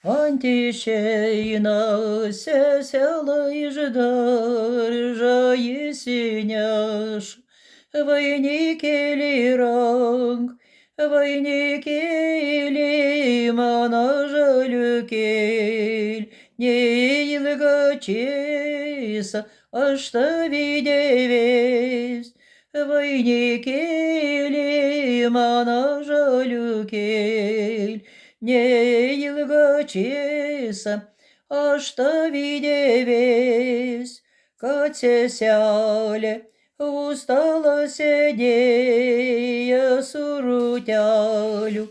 ant išeina seselą išdaržą įsineš, vainikėlį rank, vainikėlį mano žaliukėl, neilga čėsa, aš tavį dėvės, vainikėlį mano žaliukėl, neilga čėsa, aš tavį dėvės, kad seselė už stalo sėdėja su rūteliu,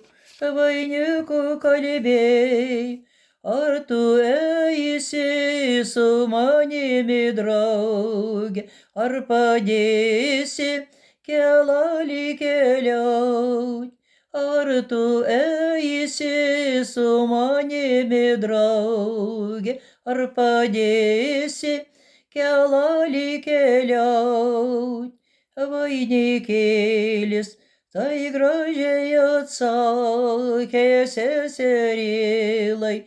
vainiku kalbėjai, ar tu eisi su manimi drauge, ar padėsi kelelį keliaut, ar tu eisi su manimi drauge, ar padėsi kelelį keliaut, vainikėlis tai gražiai atsakė seserėlai,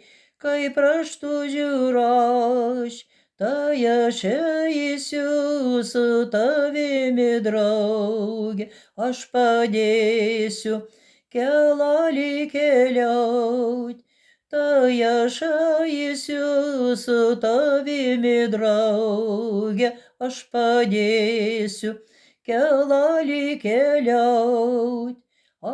kaip raštu žiūraš, tai aš eisiu su tavimi drauge, aš padėsiu kelelį keliaut, tai aš eisiu su tavimi drauge, aš padėsiu kelelį keliaut,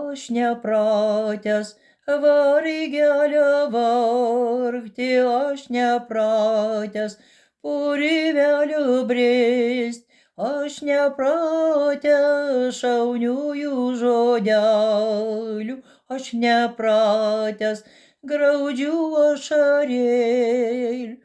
aš nepratęs vargelio vargti, aš nepratęs purvelių brėst, aš nepratęs šauniųjų žodelių, aš nepratęs graudžių ašarėlių,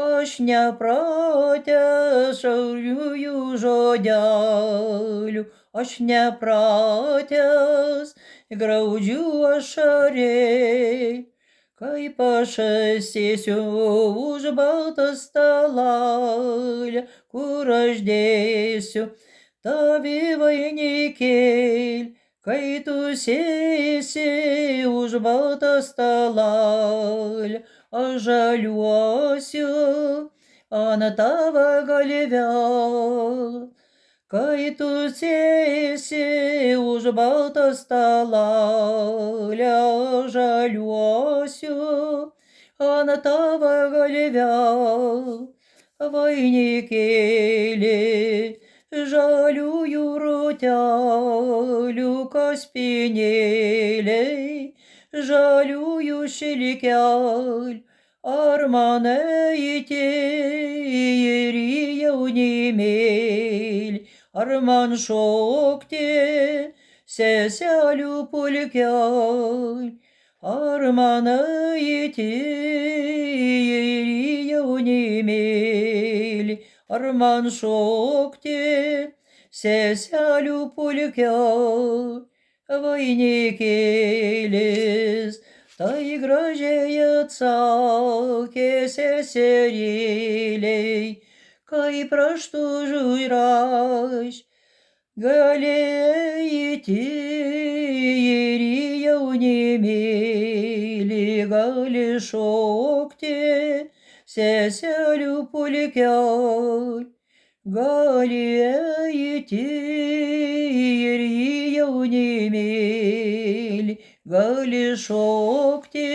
aš nepratęs šauniųjų žodelių, aš nepratęs graudžių ašarėlių, kaip aš sėsiu už baltą stalelį, kur aš dėsiu tavį vainikėlį, kai tu sėsi už baltą stalelį, aš žaliuosiu ant tavo galvelės. Kai tu sėsi už baltą stalelį, aš žaliuosiu ant tavo galvelės, vainikėlį žaliųjų rūtelių kaspinėliai, žaliųjų šilkelių, ar man eiti ir į jaunimėlį, ar man šokti seselių pulkelį, ar man eiti ir į jaunimėlį, ar man šokti seselių pulkelį, vainikėlis tai gražiai atsakė seserėlei, kaip raštu žiūraš, gali eiti ir į jaunimėlį, gali šokti seselių pulkelį, gali eiti ir į jaunimėlį, gali šokti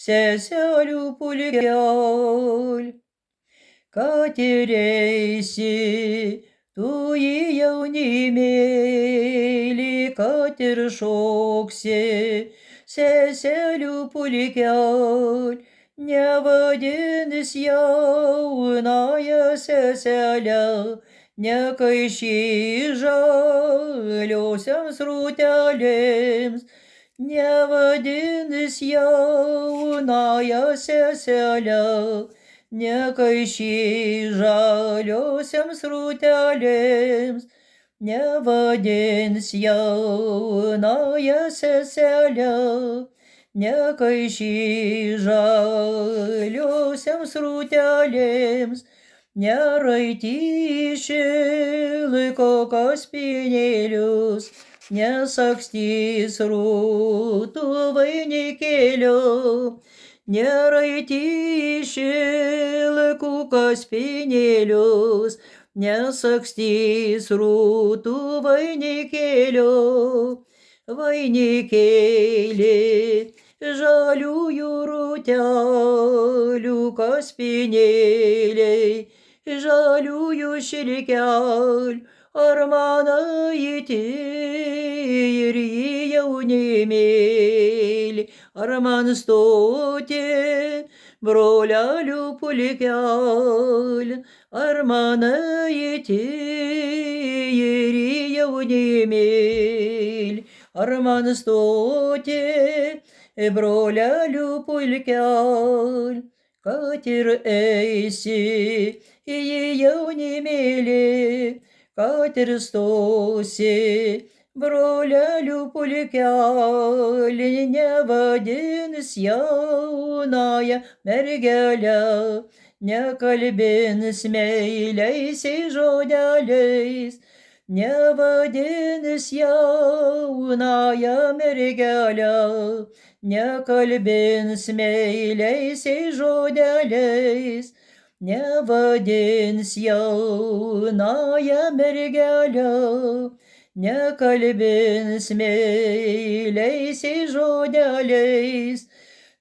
seselių pulkelį, kad ir eisi tu į jaunimėlį, kad ir šoksi seselių pulkelį, nevadins jaunąją seselę, nekaišys žaliosioms rūtelėms, nevadins jaunąją seselę, nekaišys žaliosioms rūtelėms, nevadins jaunąją seselę, nekaišys žaliosioms rūtelėms, neraitys šilko kaspinėlius, nesagstys rūtų vainikėlių, Neraityši kuko spinėlius, nesakstys rūtų vainikėlio. Vainikėlį žaliųjų rūtelių kaspinėliai, žaliųjų šilkelių, ar man eiti ir į jaunimėlį, ar man stoti brolelių pulkelį, ar man eiti ir į jaunimėlį, ar man stoti brolelių pulkelį, kad ir eisi į jaunimėlį, kad ir stosi brolelių pulkelį, nevadins jaunąją mergelę, nekalbins meiliaisiais žodeliais, nevadins jaunąją mergelę, nekalbins meiliaisiais žodeliais, nevadins jaunąją mergelę, nekalbins meiliaisiais žodeliais,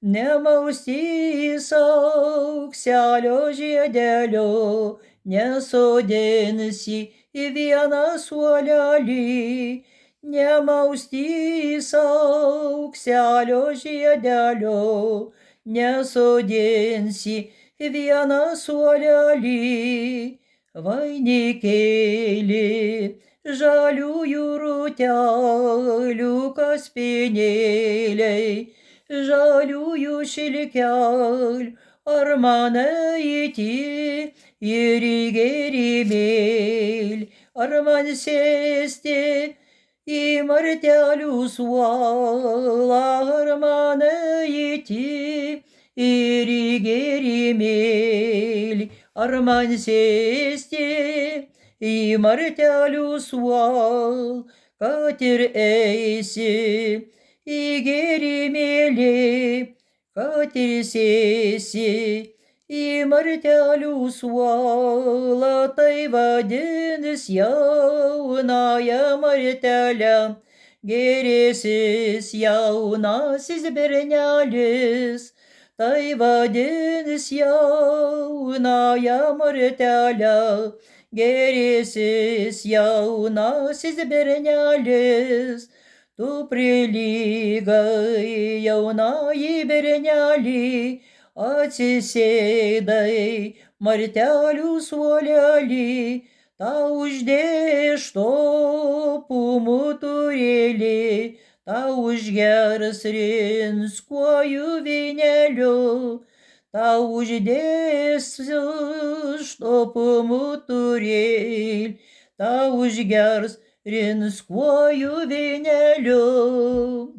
nemaustys aukselio žiedelio, nesodinsi į vieną suolelį, nemaustys aukselio žiedelio, nesodinsi į vieną suolelį, vainikėlį žaliųjų rūtelių kaspinėliai, žaliųjų šilkelių, ar man eiti ir į gėrimėlį, ar man sėsti į martelių suolą, ar man eiti ir į gėrimėlį, ar man sėsti į martelių suolą, kad ir eisi į gėrimėlį, kad ir sėsi į martelių suolą, tai vadins jaunąją martelę, gėrėsis jaunasis bernelis, tai vadins jaunąją martelę, gėrėsis jaunasis bernelis. Tu prilygai jaunąjį bernelį, atsisėdai martelių suolelį, tau uždės topumų turėlį, tau užgers rinskuoju vyneliu, tau uždės štopumų turėlį, tau užgers rinskuoju vyneliu.